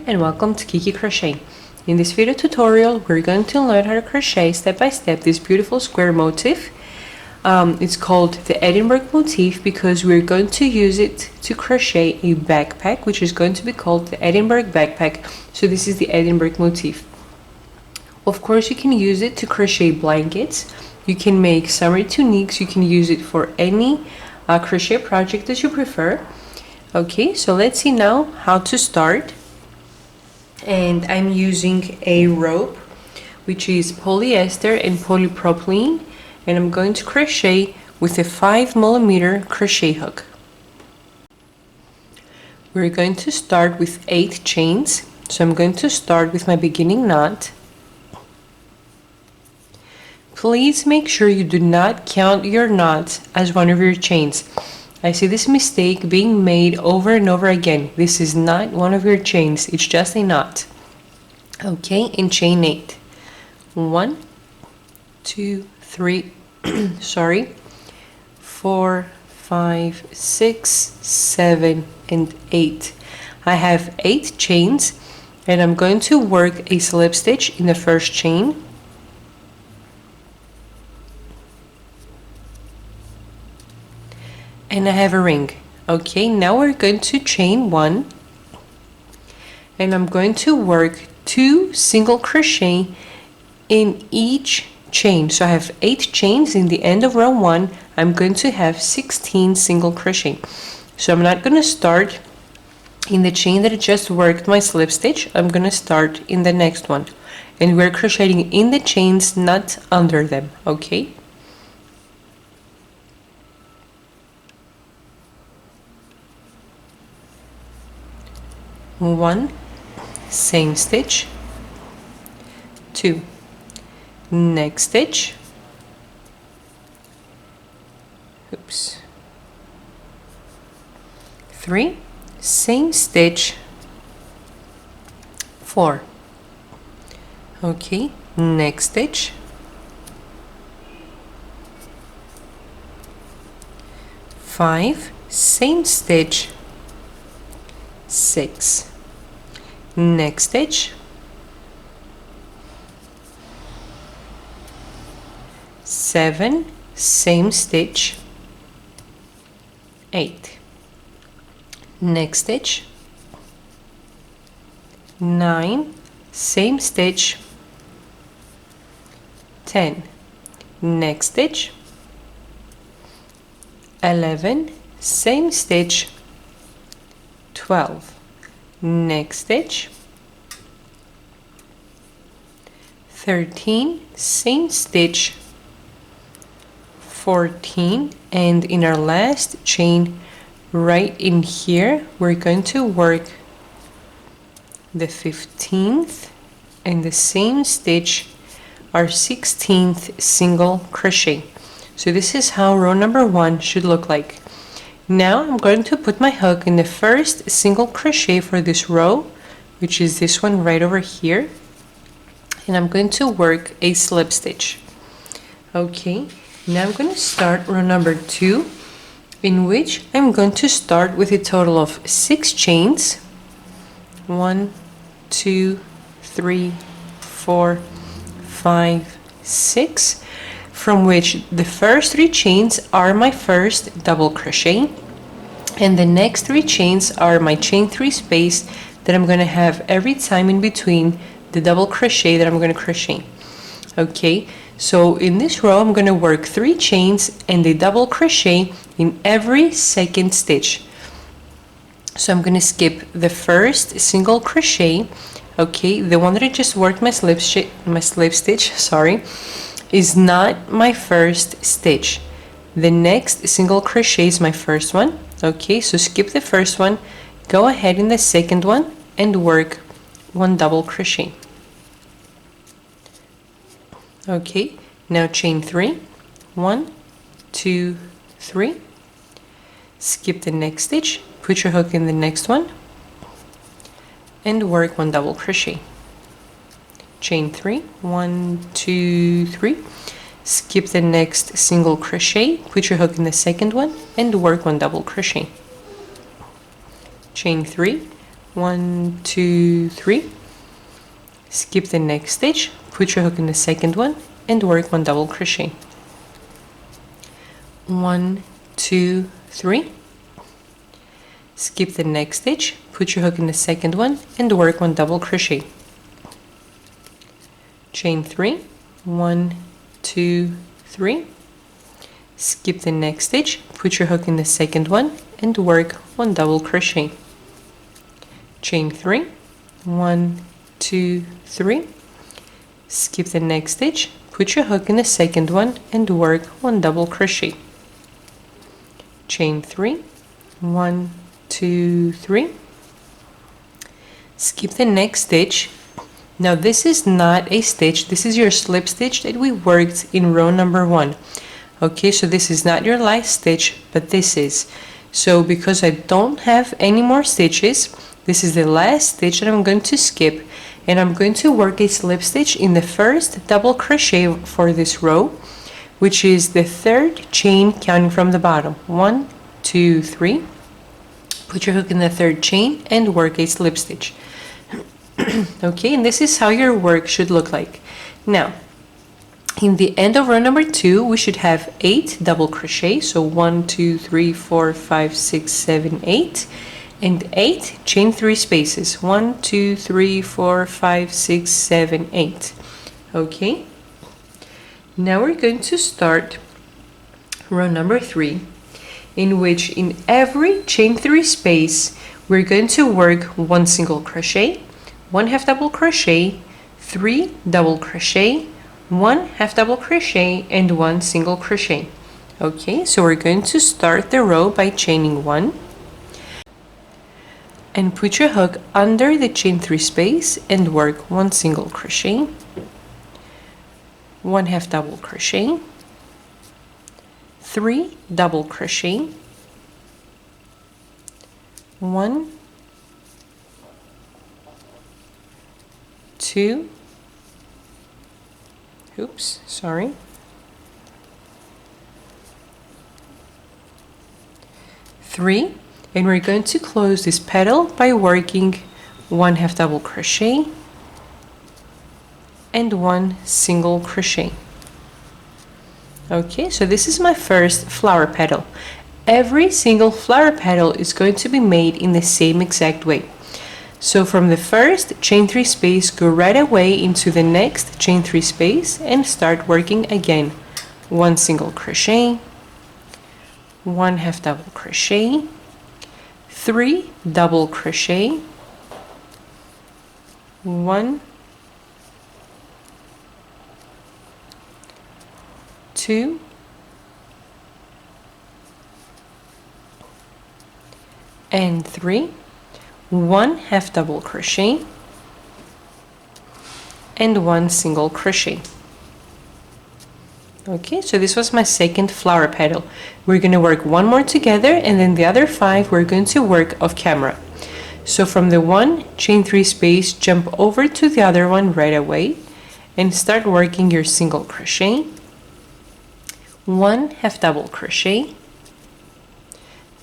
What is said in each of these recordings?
and welcome to Kiki Crochet. In this video tutorial we're going to learn how to crochet step by step this beautiful square motif. It's called the Edinburgh motif because we're going to use it to crochet a backpack, which is going to be called the Edinburgh backpack. So this is the Edinburgh motif. Of course you can use it to crochet blankets, you can make summer tuniques, you can use it for any crochet project that you prefer. Okay, so let's see now how to start. And I'm using a rope which is polyester and polypropylene, and I'm going to crochet with a 5mm crochet hook. We're going to start with 8 chains, so I'm going to start with my beginning knot. Please make sure you do not count your knots as one of your chains. I see this mistake being made over and over again. This is not one of your chains, it's just a knot. Okay, and chain 8. 1, 2, 3, sorry, 4, 5, 6, 7, and 8. I have 8 chains, and I'm going to work a slip stitch in the first chain. And I have a ring. Okay, now we're going to chain 1, and I'm going to work 2 single crochet in each chain. So I have 8 chains. In the end of row 1 I'm going to have 16 single crochet. So I'm not going to start in the chain that I just worked my slip stitch. I'm going to start in the next one, and we're crocheting in the chains, not under them. Okay, one, same stitch, 2, next stitch, oops, 3, same stitch, 4, okay, next stitch, 5, same stitch, 6, next stitch, 7, same stitch, 8, next stitch, 9, same stitch, 10, next stitch, 11, same stitch, 12, next stitch, 13, same stitch, 14, and in our last chain right in here we're going to work the 15th and the same stitch, our 16th single crochet. So this is how row number 1 should look like. Now I'm going to put my hook in the first single crochet for this row, which is this one right over here, and I'm going to work a slip stitch. Okay, now I'm going to start row number 2, in which I'm going to start with a total of 6 chains. 1, 2, 3, 4, 5, 6, from which the first 3 chains are my first double crochet, and the next 3 chains are my chain 3 space that I'm going to have every time in between the double crochet that I'm going to crochet. Okay, so in this row I'm going to work 3 chains and a double crochet in every second stitch. So I'm going to skip the first single crochet. Okay, the one that I just worked my slip stitch, sorry, is not my first stitch. The next single crochet is my first one. Okay, so skip the first one, go ahead in the second one and work 1 double crochet. Okay, now chain 3, 1, 2, 3, skip the next stitch, put your hook in the next one and work 1 double crochet. Chain 3, 1, 2, 3, skip the next single crochet, put your hook in the second one and work 1 double crochet. Chain 3, 1, 2, 3. Skip the next stitch, put your hook in the second one, and work 1 double crochet. 1, 2, 3. Skip the next stitch, put your hook in the second one, and work 1 double crochet. Chain 3, 1, 2, 3. Skip the next stitch, put your hook in the second one, and work 1 double crochet. Chain 3, 1, 2, 3. Skip the next stitch, put your hook in the second one, and work 1 double crochet. Chain 3, 1, 2, 3. Skip the next stitch. Now this is not a stitch, this is your slip stitch that we worked in row number 1. Okay, so this is not your last stitch, but this is. So because I don't have any more stitches, this is the last stitch that I'm going to skip, and I'm going to work a slip stitch in the first double crochet for this row, which is the third chain counting from the bottom. 1, 2, 3. Put your hook in the third chain and work a slip stitch. Okay, and this is how your work should look like. Now, in the end of row number 2, we should have 8 double crochet. So 1, 2, 3, 4, 5, 6, 7, 8. And 8 chain 3 spaces. 1, 2, 3, 4, 5, 6, 7, 8. Okay. Now we're going to start row number 3, in which in every chain 3 space, we're going to work 1 single crochet, 1 half double crochet, 3 double crochet, 1 half double crochet, and 1 single crochet. Okay, so we're going to start the row by chaining 1 and put your hook under the chain 3 space and work 1 single crochet, 1 half double crochet, 3 double crochet, 1, 2, oops, sorry, 3, and we're going to close this petal by working 1 half double crochet and 1 single crochet. Okay, so this is my first flower petal. Every single flower petal is going to be made in the same exact way. So from the first chain 3 space, go right away into the next chain 3 space and start working again. 1 single crochet, 1 half double crochet, 3 double crochet, 1, 2, and 3, 1 half double crochet, and 1 single crochet. Okay, so this was my second flower petal. We're going to work 1 more together, and then the other 5 we're going to work off camera. So from the 1 chain 3 space, jump over to the other one right away and start working your single crochet, 1 half double crochet,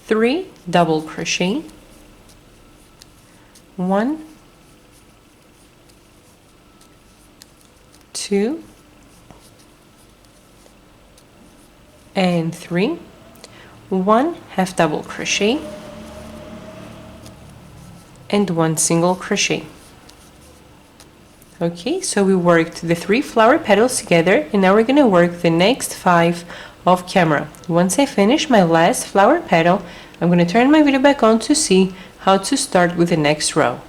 3 double crochet, 1, 2, and 3, 1 half double crochet, and 1 single crochet. Okay, so we worked the 3 flower petals together, and now we're going to work the next 5 off camera. Once I finish my last flower petal, I'm going to turn my video back on to see how to start with the next row.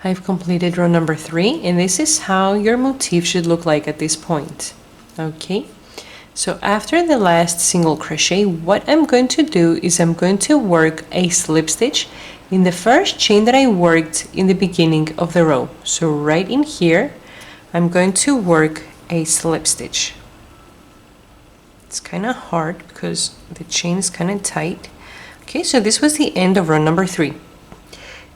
I've completed row number 3, and this is how your motif should look like at this point. Okay, so after the last single crochet, what I'm going to do is I'm going to work a slip stitch in the first chain that I worked in the beginning of the row. So right in here, I'm going to work a slip stitch. It's kind of hard because the chain is kind of tight. Okay, so this was the end of row number 3.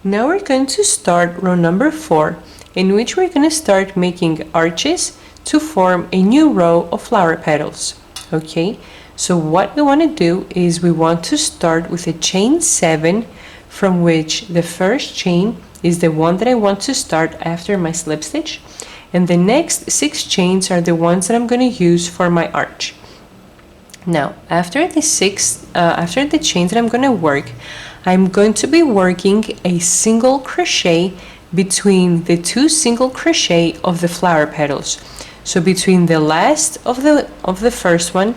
Now we're going to start row number 4, in which we're going to start making arches to form a new row of flower petals. Okay, so what we want to do is we want to start with a chain 7 from which the first chain is the one that I want to start after my slip stitch, and the next 6 chains are the ones that I'm going to use for my arch. Now, after the chains that I'm going to work, I'm going to be working a single crochet between the 2 single crochet of the flower petals. So between the last of the first one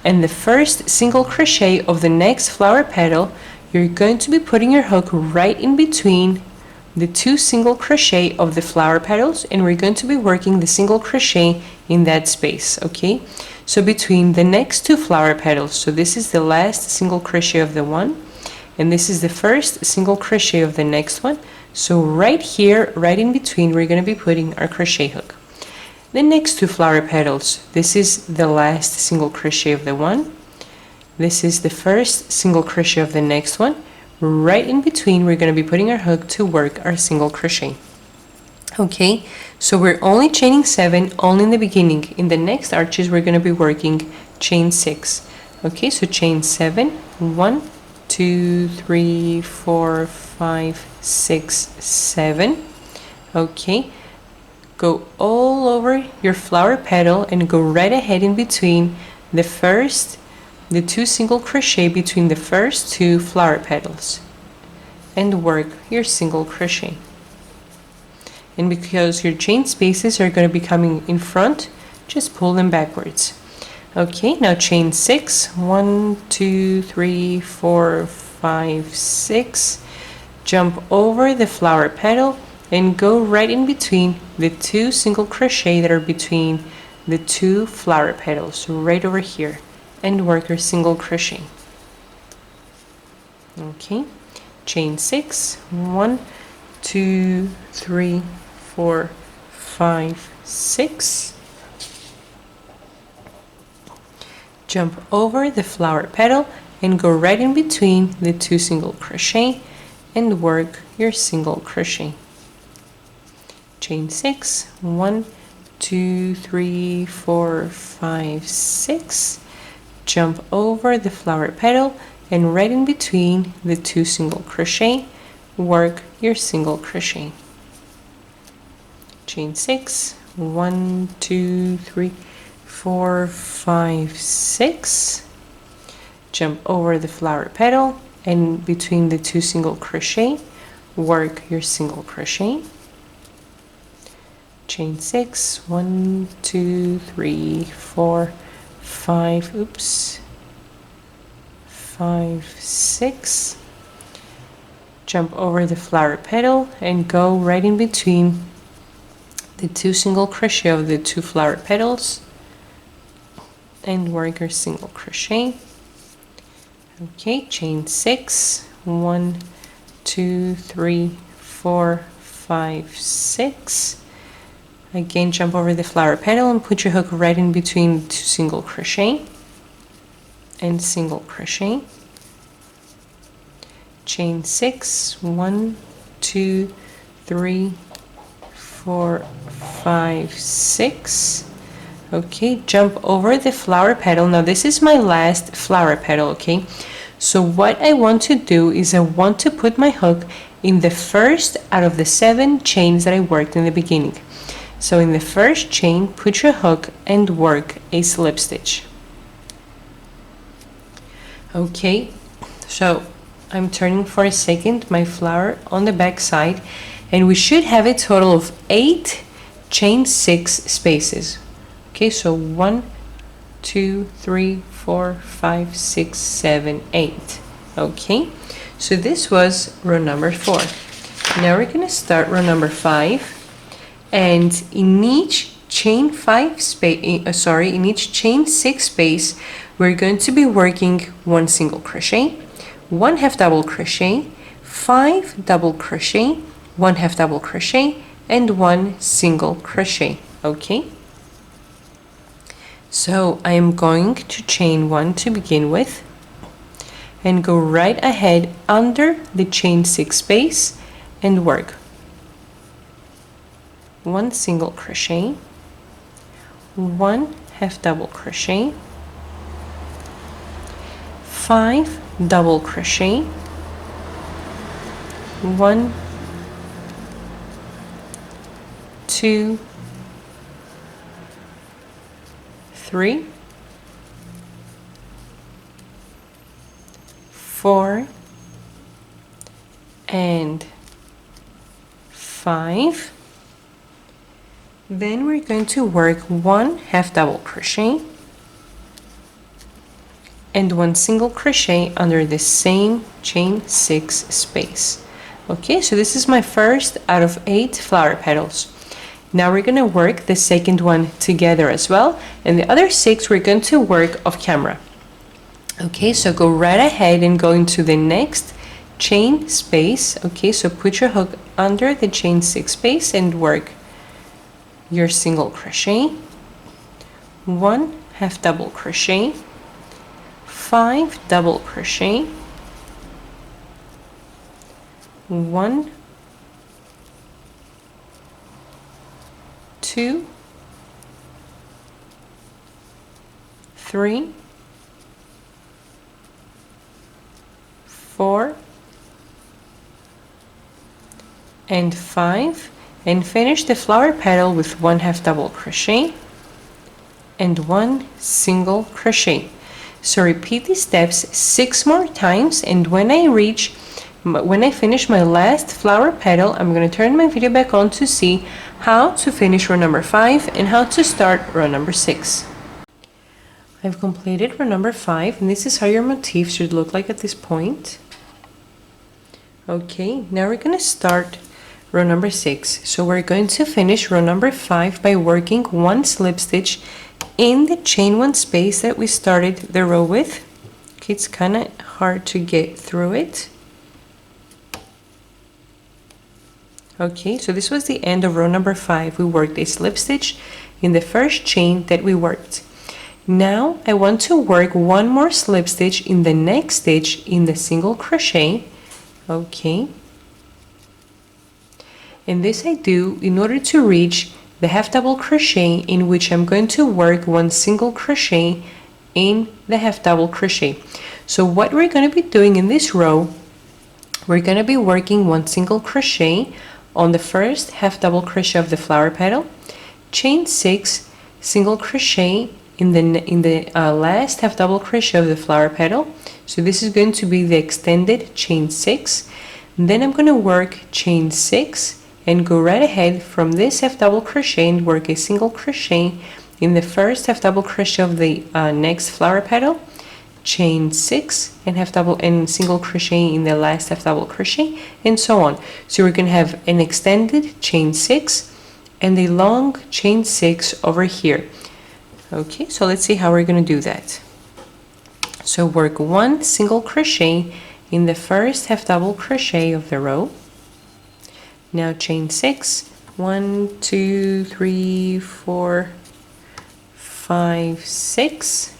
and the first single crochet of the next flower petal, you're going to be putting your hook right in between the 2 single crochet of the flower petals, and we're going to be working the single crochet in that space, okay? So between the next 2 flower petals, so this is the last single crochet of the one, and this is the first single crochet of the next one. So right here, right in between, we're going to be putting our crochet hook. The next 2 flower petals, this is the last single crochet of the one, this is the first single crochet of the next one. Right in between, we're going to be putting our hook to work our single crochet. Okay, so we're only chaining 7 only in the beginning. In the next arches, we're going to be working chain 6. Okay, so chain 7, 1, 2, 3, 4, 5, 6, 7. Okay, go all over your flower petal and go right ahead in between the 2 single crochet between the first 2 flower petals and work your single crochet. And because your chain spaces are going to be coming in front, just pull them backwards. Okay, now chain 6, 1, 2, 3, 4, 5, 6. Jump over the flower petal and go right in between the 2 single crochet that are between the 2 flower petals, right over here, and work your single crochet. Okay, chain 6, 1, 2, 3, 4, 5, 6. Jump over the flower petal and go right in between the 2 single crochet and work your single crochet. Chain 6, 1, 2, 3, 4, 5, 6. Jump over the flower petal and right in between the 2 single crochet, work your single crochet. Chain 6, 1, 2, 3, 4, 5, 6. Jump over the flower petal and between the 2 single crochet, work your single crochet. Chain 6, 1, 2, 3, 4, 5, 5, 6. Jump over the flower petal and go right in between the 2 single crochet of the 2 flower petals and work your single crochet. Okay, chain 6, 1, 2, 3, 4, 5, 6. Again, jump over the flower petal and put your hook right in between 2 single crochet and single crochet. Chain 6, 1, 2, 3, 4, 5, 6. Okay, jump over the flower petal. Now this is my last flower petal, okay? So what I want to do is I want to put my hook in the first out of the 7 chains that I worked in the beginning. So in the first chain, put your hook and work a slip stitch. Okay, so I'm turning for a second my flower on the back side, and we should have a total of 8 chain 6 spaces. Okay, so 1, 2, 3, 4, 5, 6, 7, 8. Okay, so this was row number 4. Now we're going to start row number 5, and in each chain 5 space, in each chain 6 space, we're going to be working 1 single crochet, 1 half double crochet, 5 double crochet, 1 half double crochet, and 1 single crochet. Okay, so I am going to chain 1 to begin with and go right ahead under the chain 6 space and work 1 single crochet, 1 half double crochet, 5 double crochet, 1, 2, 3, 4, and 5. Then we're going to work 1 half double crochet and 1 single crochet under the same chain 6 space. Okay, so this is my first out of 8 flower petals. Now we're going to work the second one together as well, and the other 6 we're going to work off camera. Okay, so go right ahead and go into the next chain space. Okay, so put your hook under the chain 6 space and work your single crochet, 1 half double crochet, 5 double crochet, 1, 2, 3, 4, and 5, and finish the flower petal with 1 half double crochet and 1 single crochet. So repeat these steps 6 more times, and when I finish my last flower petal, I'm going to turn my video back on to see how to finish row number 5 and how to start row number 6. I've completed row number 5, and this is how your motif should look like at this point. Okay, now we're going to start row number 6. So we're going to finish row number 5 by working 1 slip stitch in the chain 1 space that we started the row with. Okay, it's kind of hard to get through it. Okay, so this was the end of row number 5. We worked a slip stitch in the first chain that we worked. Now I want to work 1 more slip stitch in the next stitch in the single crochet. Okay, and this I do in order to reach the half double crochet, in which I'm going to work 1 single crochet in the half double crochet. So what we're going to be doing in this row, we're going to be working 1 single crochet on the first half double crochet of the flower petal, chain 6, single crochet in the last half double crochet of the flower petal. So this is going to be the extended chain 6. Then I'm going to work chain 6 and go right ahead from this half double crochet and work a single crochet in the first half double crochet of the next flower petal, chain 6 and single crochet in the last half double crochet, and so on. So we're going to have an extended chain 6 and a long chain 6 over here. Okay, so let's see how we're going to do that. So work 1 single crochet in the first half double crochet of the row. Now chain 6, 1, 2, 3, 4, 5, 6,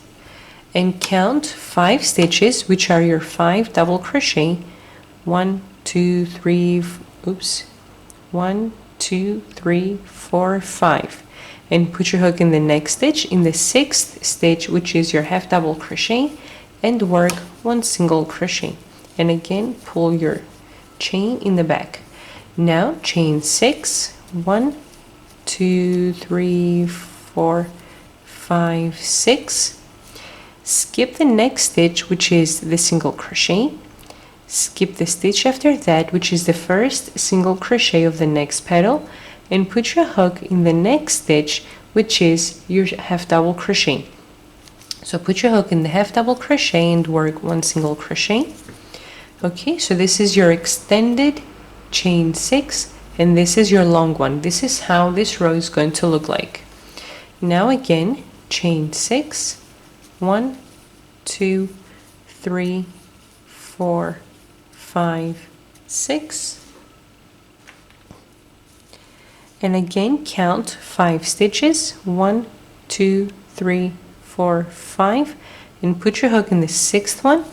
and count 5 stitches, which are your 5 double crochet. 1, 2, 3, 1, 2, 3, 4, 5, and put your hook in the next stitch, in the 6th stitch, which is your half double crochet, and work 1 single crochet, and again pull your chain in the back. Now chain 6, 1, 2, 3, 4, 5, 6, skip the next stitch, which is the single crochet, skip the stitch after that, which is the first single crochet of the next petal, and put your hook in the next stitch, which is your half double crochet. So put your hook in the half double crochet and work 1 single crochet. Okay, so this is your extended chain 6, and this is your long one. This is how this row is going to look like. Now again, chain 6, 1, 2, 3, 4, 5, 6, and again count 5 stitches, 1, 2, 3, 4, 5, and put your hook in the 6th one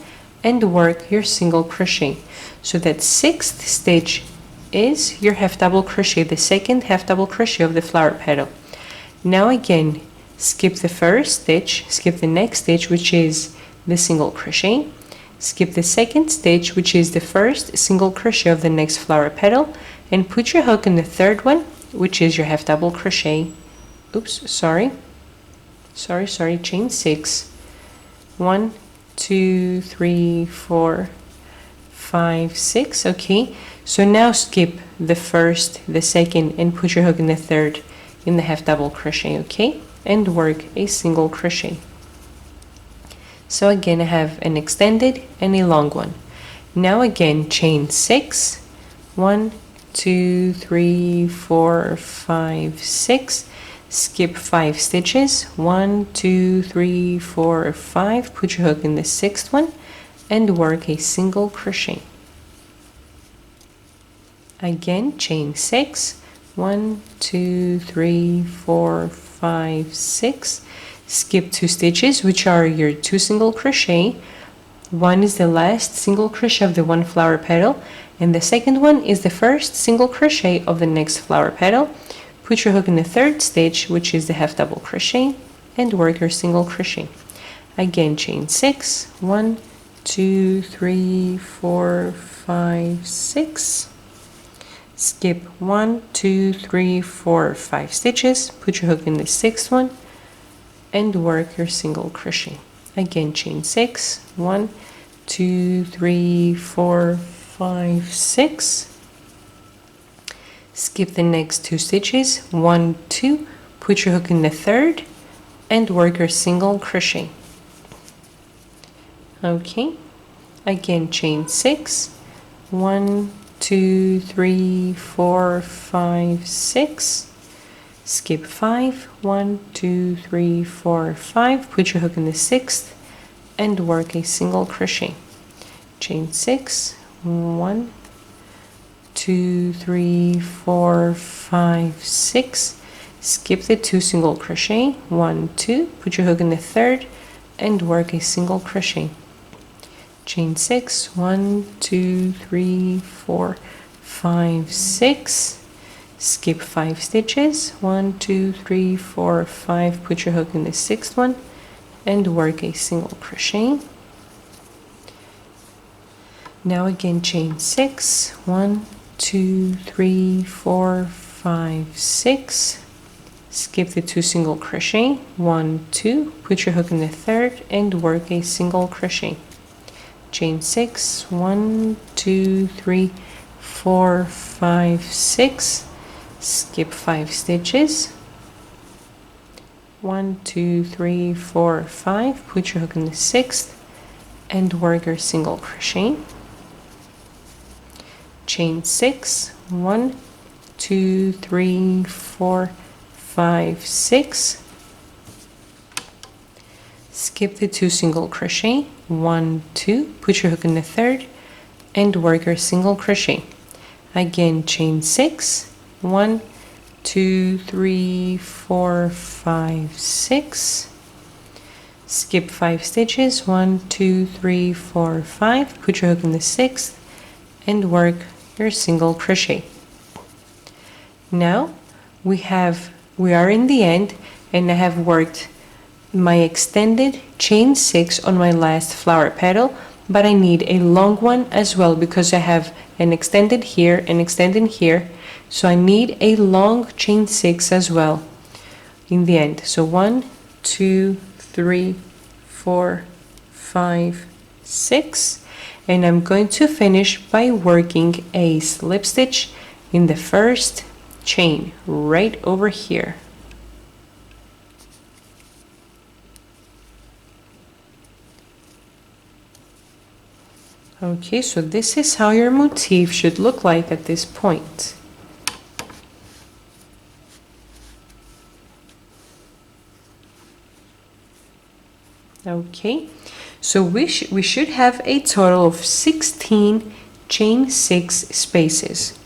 and work your single crochet. So that 6th stitch is your half double crochet, the second half double crochet of the flower petal. Now again, skip the first stitch, skip the next stitch, which is the single crochet, skip the second stitch, which is the first single crochet of the next flower petal, and put your hook in the third one, which is your half double crochet. Oops, sorry, chain 6. 1, 2, 3, 4, 5, 6. Okay, so now skip the first, the second, and put your hook in the third in the half double crochet. Okay, and work a single crochet. So again, I have an extended and a long one. Now again, chain 6. 1, 2, 3, 4, 5, 6. Skip 5 stitches. 1, 2, 3, 4, 5. Put your hook in the sixth one and work a single crochet. Again, chain 6. 1, 2, 3, 4, 5, 6. Skip 2 stitches, which are your 2 single crochet. One is the last single crochet of the one flower petal, and the second one is the first single crochet of the next flower petal. Put your hook in the third stitch, which is the half double crochet, and work your single crochet. Again, chain 6. 1, 2, 3, 4, 5, 6. Skip 1, 2, 3, 4, 5 stitches. Put your hook in the sixth one and work your single crochet. Again, chain 6. 1, 2, 3, 4, 5, 6. Skip the next 2 stitches. 1, 2. Put your hook in the third and work your single crochet. Okay. Again, chain 6. 1, 2, 3, 4, 5, 6. Skip 5. 1, 2, 3, 4, 5. Put your hook in the sixth and work a single crochet. Chain 6. 1, 2, 3, 4, 5, 6. Skip the 2 single crochet. 1, 2. Put your hook in the third and work a single crochet. Chain 6. 1, 2, 3, 4, 5, 6. Skip 5 stitches. 1, 2, 3, 4, 5. Put your hook in the sixth one and work a single crochet. Now again, chain 6. 1, 2, 3, 4, 5, 6. Skip the 2 single crochet. 1, 2. Put your hook in the third and work a single crochet. Chain 6. 1, 2, 3, 4, 5, 6. Skip 5 stitches. 1, 2, 3, 4, 5. Put your hook in the sixth and work your single crochet. Chain 6. 1, 2, 3, 4, 5, 6. Skip the 2 single crochet. 1, 2. Put your hook in the third and work your single crochet. Again, chain 6. 1, 2, 3, 4, 5, 6. Skip 5 stitches. 1, 2, 3, 4, 5. Put your hook in the sixth and work your single crochet. Now we are in the end, and I have worked my extended chain 6 on my last flower petal, but I need a long one as well because I have an extended here and extended here, so I need a long chain 6 as well in the end. So 1, 2, 3, 4, 5, 6, and I'm going to finish by working a slip stitch in the first chain right over here. Okay, so this is how your motif should look like at this point. Okay, so we should have a total of 16 chain 6 spaces.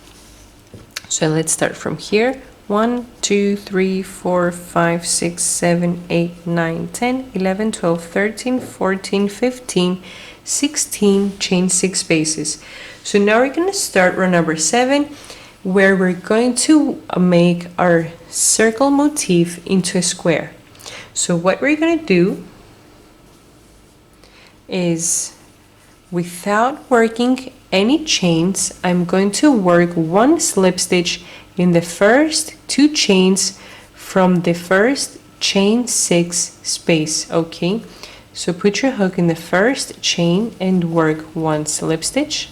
So let's start from here. 1, 2, 3, 4, 5, 6, 7, 8, 9, 10, 11, 12, 13, 14, 15, 16 chain 6 spaces. So now we're going to start row number 7, where we're going to make our circle motif into a square. So what we're going to do is without working any chains, I'm going to work one slip stitch in the first 2 chains from the first chain 6 space. Okay, so put your hook in the first chain and work one slip stitch.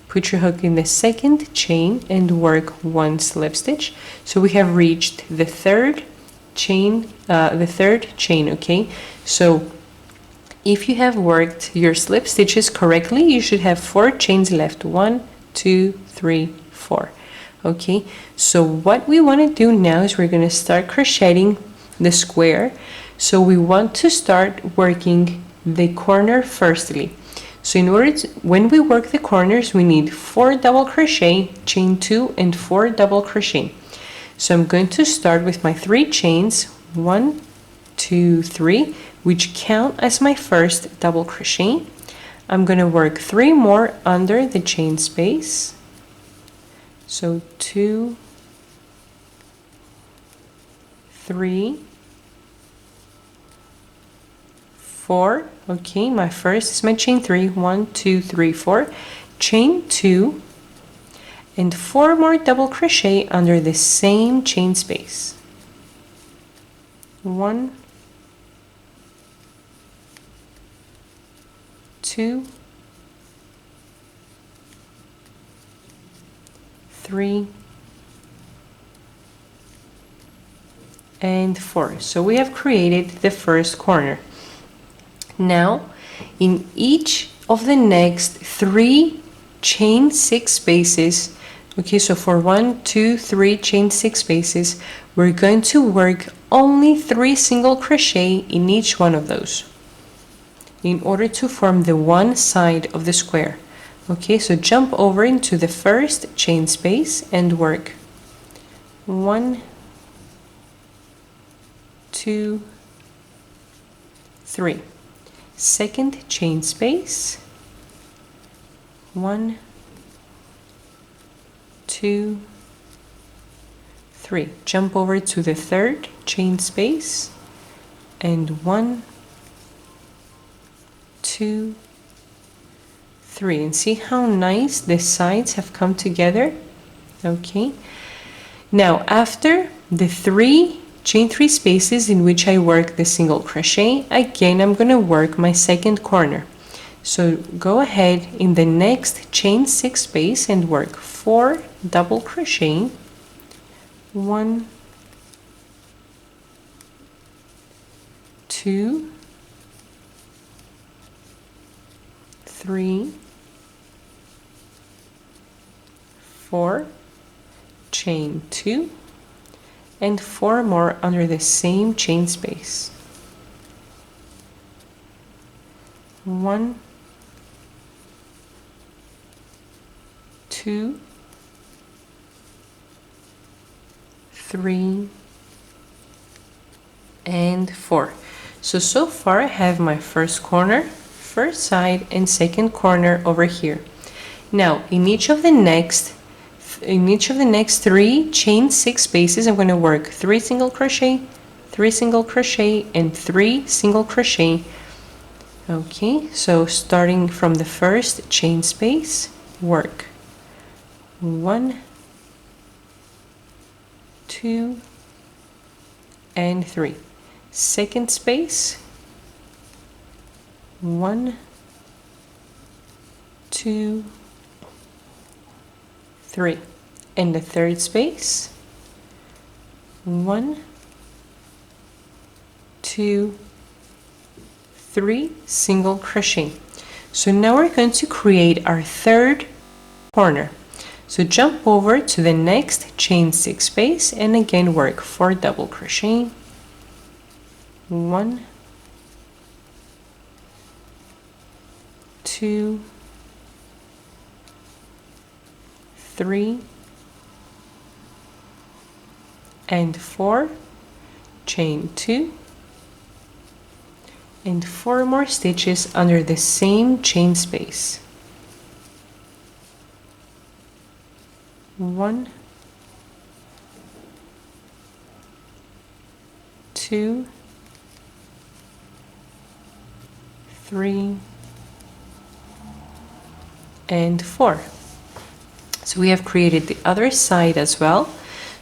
Put your hook in the second chain and work one slip stitch. So we have reached the third chain, okay? So if you have worked your slip stitches correctly, you should have 4 chains left. 1, 2, 3, 4. Okay, so what we want to do now is we're going to start crocheting the square. So we want to start working the corner firstly. So in order to, when we work the corners, we need 4 double crochet, chain 2 and 4 double crochet. So I'm going to start with my 3 chains, 1, 2, 3, which count as my first double crochet. I'm going to work 3 more under the chain space. So 2, 3, 4. Okay, my first is my chain 3, 1, 2, 3, 4, chain 2, and 4 more double crochet under the same chain space. 1, 2, 3, and 4. So we have created the first corner. Now, in each of the next 3 chain 6 spaces, okay, so for 1, 2, 3 chain 6 spaces, we're going to work only 3 single crochet in each one of those in order to form the one side of the square. Okay, so jump over into the first chain space and work 1, 2, 3. Second chain space, 1, 2, 3. Jump over to the third chain space and 1, 2, 3. And see how nice the sides have come together? Okay. Now after the 3 chain 3 spaces in which I work the single crochet, again I'm going to work my second corner. So go ahead in the next chain 6 space and work 4 double crochet, 1, 2, 3, 4, chain 2, and 4 more under the same chain space. 1, 2, 3, and 4. So far I have my first corner, first side, and second corner over here. Now in each of the next 3 chain 6 spaces, I'm going to work 3 single crochet, 3 single crochet, and 3 single crochet. Okay, so starting from the first chain space, work 1, 2, and 3. Second space, 1, 2, 3. In the third space, 1, 2, 3 single crochet. So now we're going to create our third corner. So jump over to the next chain 6 space and again work 4 double crochet, 1, 2, 3, and 4, chain 2, and 4 more stitches under the same chain space. 1, 2, 3, and 4. So we have created the other side as well.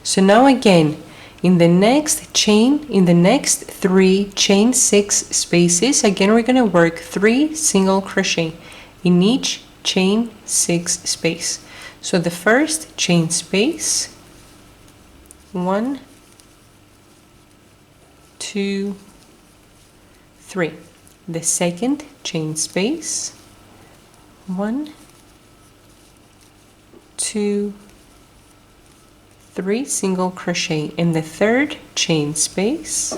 So now again, in the next 3 chain 6 spaces, again we're going to work 3 single crochet in each chain 6 space. So the first chain space, 1, 2, 3. The second chain space, 1, 2, 3 single crochet in the third chain space,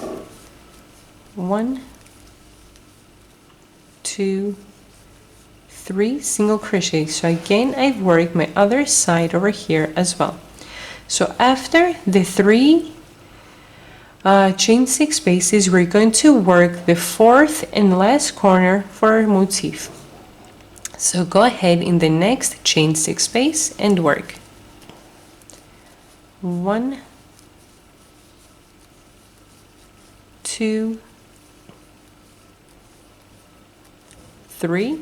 1, 2, 3 single crochet. So again I've worked my other side over here as well. So after the 3 chain 6 spaces, we're going to work the 4th and last corner for our motif. So go ahead in the next chain 6 space and work 1, 2, 3,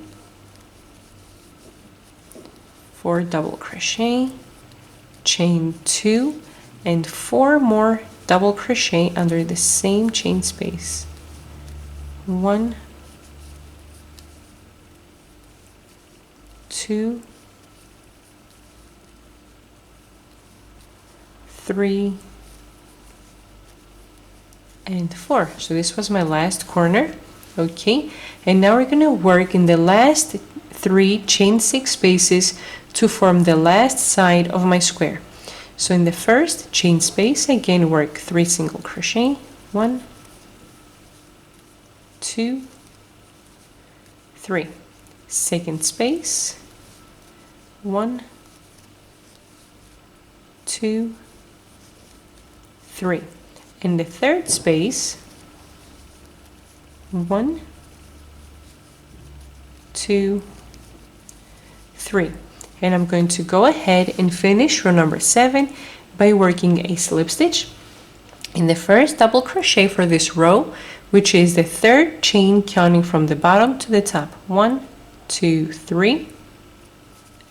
4 double crochet, chain 2, and 4 more double crochet under the same chain space. 1, 2, 3, and 4. So this was my last corner. Okay, and now we're going to work in the last 3 chain 6 spaces to form the last side of my square. So in the first chain space, again work 3 single crochet, 1, 2, 3. Second space, 1, 2, 3. In the third space, 1, 2, 3. And I'm going to go ahead and finish row number 7 by working a slip stitch in the first double crochet for this row, which is the third chain counting from the bottom to the top. 1, 2, 3,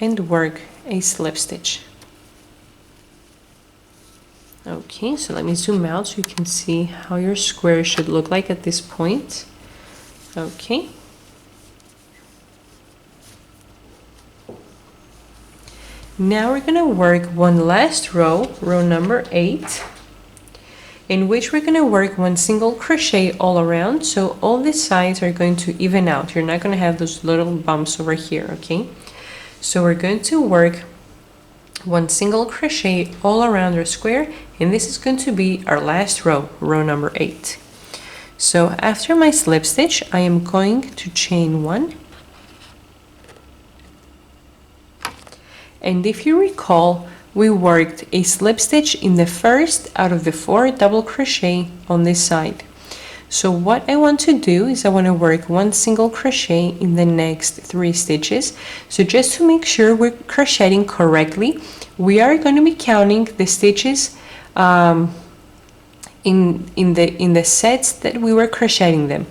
and work a slip stitch. Okay, so let me zoom out so you can see how your square should look like at this point. Okay. Now we're going to work one last row, row number 8, in which we're going to work 1 single crochet all around, so all the sides are going to even out. You're not going to have those little bumps over here, okay? So we're going to work 1 single crochet all around our square, and this is going to be our last row, row number 8. So after my slip stitch, I am going to chain 1. And if you recall, we worked a slip stitch in the first out of the 4 double crochet on this side. So what I want to do is I want to work 1 single crochet in the next 3 stitches. So just to make sure we're crocheting correctly, we are going to be counting the stitches in the sets that we were crocheting them.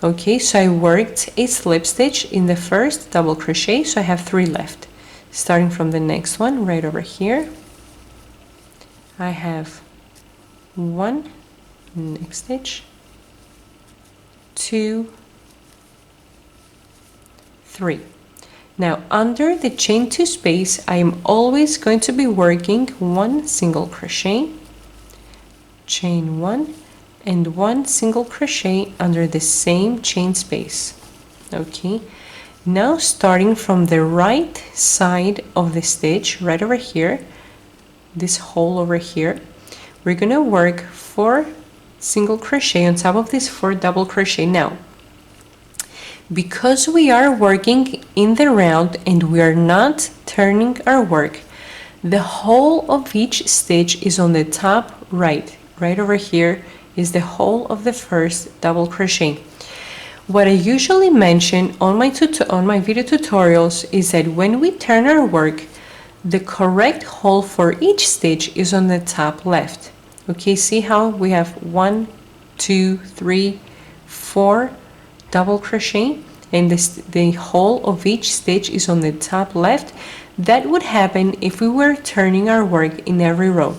Okay, so I worked a slip stitch in the first double crochet, so I have 3 left. Starting from the next one, right over here, I have 1 next stitch, 2, 3. Now under the chain 2 space, I am always going to be working 1 single crochet, chain 1, and 1 single crochet under the same chain space. Okay. Now starting from the right side of the stitch, right over here, this hole over here, we're going to work 4 single crochet on top of this 4 double crochet. Now, because we are working in the round and we are not turning our work, the whole of each stitch is on the top right. Right over here is the whole of the first double crochet. What I usually mention on my video tutorials is that when we turn our work, the correct hole for each stitch is on the top left. Okay, see how we have 1, 2, 3, 4 double crochet, and the hole of each stitch is on the top left. That would happen if we were turning our work in every row.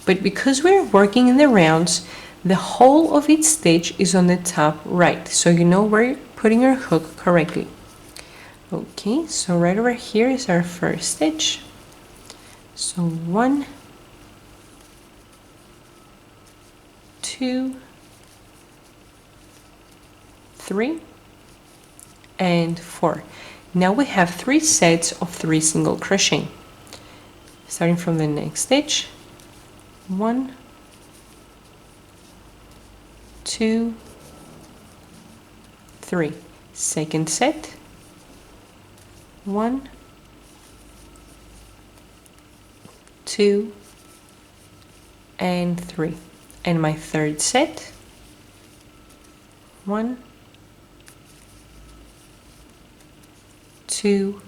But because we're working in the rounds, the hole of each stitch is on the top right, so you know we're putting our hook correctly. Okay, so right over here is our first stitch. So 1, 2, 3, and 4. Now we have 3 sets of 3 single crochet. Starting from the next stitch, 1, 2, 3. Second set, 1, 2, and 3. And my third set, 1, 2,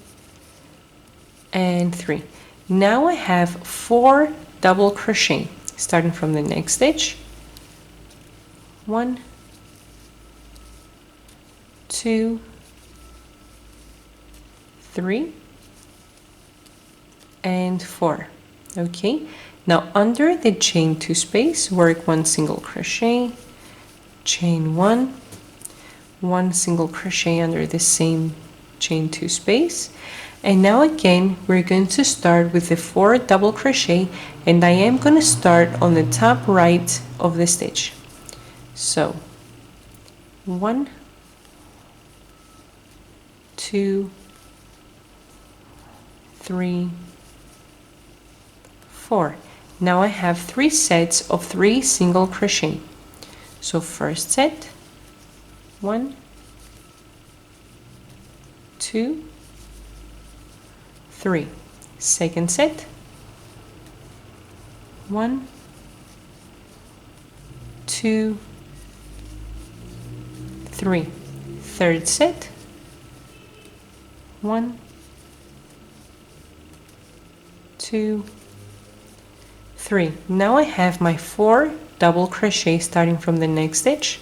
and 3. Now I have 4 double crochet starting from the next stitch. 1, 2, 3, and 4. Okay, now under the chain 2 space, work 1 single crochet, chain 1, 1 single crochet under the same chain 2 space, and now again we're going to start with the 4 double crochet, and I am going to start on the top right of the stitch. So 1, 2, 3, 4. Now I have 3 sets of 3 single crochet. So first set, 1, 2, 3. Second set, 1, 2, 3. Third set, 1, 2, 3. Now I have my 4 double crochet starting from the next stitch.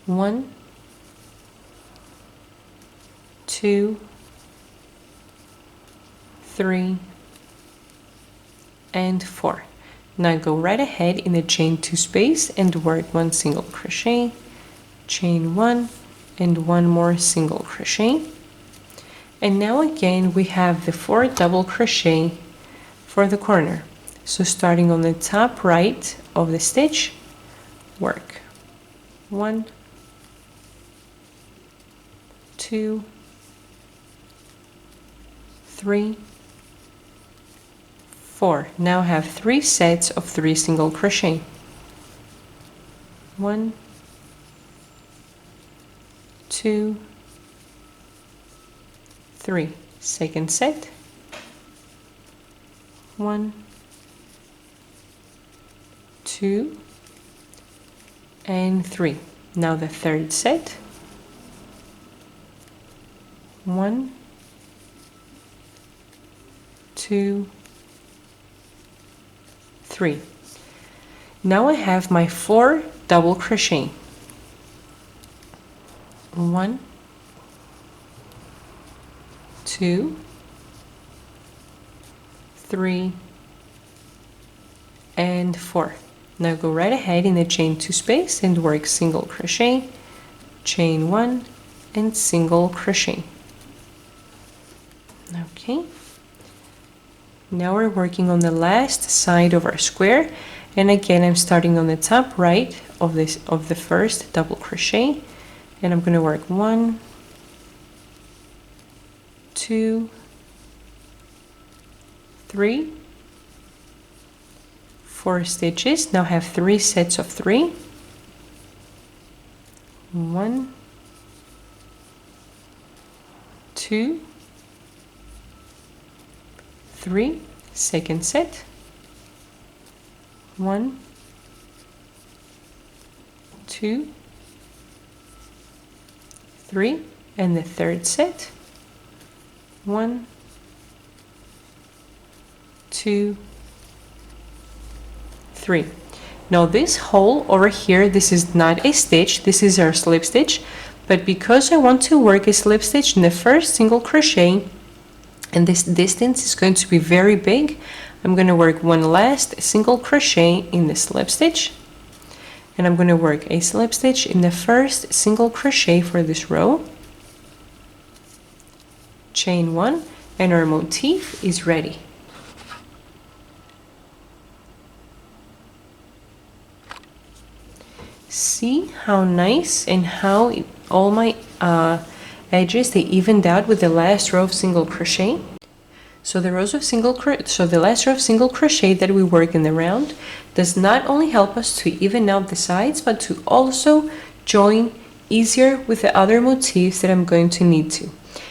1, 2, 3, and 4. Now go right ahead in the chain 2 space and work 1 single crochet, chain 1, and 1 more single crochet. And now again we have the 4 double crochet for the corner. So starting on the top right of the stitch, work 1, 2, 3, 4. Now I have 3 sets of 3 single crochet. 1, 2, 3. Second set, 1, 2, and 3. Now the third set, 1, 2, 3. Now I have my 4 double crochet. 1, 2, 3, and 4. Now go right ahead in the chain 2 space and work single crochet, chain 1, and single crochet. Okay. Now we're working on the last side of our square, and again I'm starting on the top right of the first double crochet, and I'm going to work 1, 2, 3, 4 stitches. Now I have 3 sets of 3. 1, 2, 3. Second set, 1, 2, 3, and the third set, 1, 2, 3. Now this hole over here, this is not a stitch, this is our slip stitch, But because I want to work a slip stitch in the first single crochet, and this distance is going to be very big, I'm going to work one last single crochet in the slip stitch, and I'm going to work a slip stitch in the first single crochet for this row, chain 1, and our motif is ready. See how nice and how all my edges, they evened out with the last row of single crochet. So the last row of single crochet that we work in the round does not only help us to even out the sides, but to also join easier with the other motifs that I'm going to need to.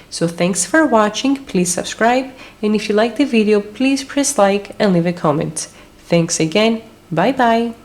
So thanks for watching, please subscribe, and if you like the video, please press like and leave a comment. Thanks again, bye bye!